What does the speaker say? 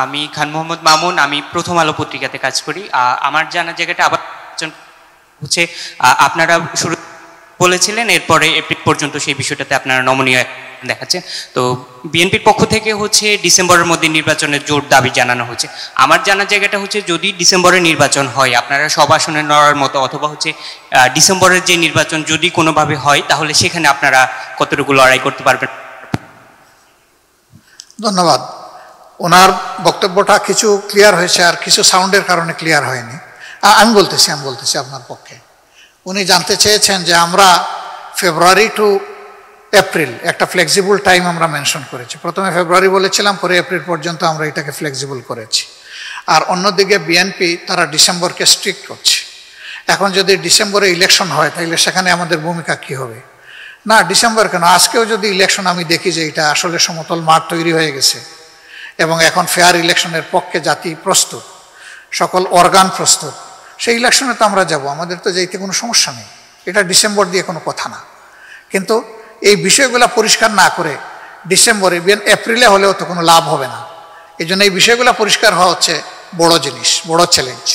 আমি খান মোহাম্মদ মামুন, আমি প্রথম আলো পত্রিকাতে কাজ করি। আমার জানা জায়গাটা আবার হচ্ছে আপনারা শুরু বলেছিলেন, এরপরে এপ্রিল পর্যন্ত সেই বিষয়টাতে আপনারা নমনীয় দেখাচ্ছেন। তো বিএনপির পক্ষ থেকে হচ্ছে ডিসেম্বরের মধ্যে নির্বাচনের জোর দাবি জানানো হচ্ছে। আমার জানা জায়গাটা হচ্ছে যদি ডিসেম্বরে নির্বাচন হয় আপনারা সব আসনে লড়ার মতো, অথবা হচ্ছে ডিসেম্বরের যে নির্বাচন যদি কোনোভাবে হয় তাহলে সেখানে আপনারা কতটুকু লড়াই করতে পারবেন? ধন্যবাদ। ওনার বক্তব্যটা কিছু ক্লিয়ার হয়েছে আর কিছু সাউন্ডের কারণে ক্লিয়ার হয়নি। আমি বলতেছি আপনার পক্ষে। উনি জানতে চেয়েছেন যে আমরা ফেব্রুয়ারি টু এপ্রিল একটা ফ্লেক্সিবল টাইম আমরা মেনশন করেছি। প্রথমে ফেব্রুয়ারি বলেছিলাম, পরে এপ্রিল পর্যন্ত আমরা এটাকে ফ্লেক্সিবল করেছি। আর অন্যদিকে বিএনপি তারা ডিসেম্বরকে স্ট্রিক্ট করছে। এখন যদি ডিসেম্বরে ইলেকশন হয় তাহলে সেখানে আমাদের ভূমিকা কি হবে? না, ডিসেম্বর কেন, আজকেও যদি ইলেকশন আমি দেখি যে এটা আসলে সমতল মাঠ তৈরি হয়ে গেছে এবং এখন ফেয়ার ইলেকশনের পক্ষে জাতি প্রস্তুত, সকল অর্গান প্রস্তুত, সেই ইলেকশনে তো আমরা যাব, আমাদের তো যেতে কোনো সমস্যা নেই। এটা ডিসেম্বর দিয়ে কোনো কথা না। কিন্তু এই বিষয়গুলো পরিষ্কার না করে ডিসেম্বরে এপ্রিলে হলেও তো কোনো লাভ হবে না। এই জন্য এই বিষয়গুলো পরিষ্কার হওয়া হচ্ছে বড় জিনিস, বড় চ্যালেঞ্জ।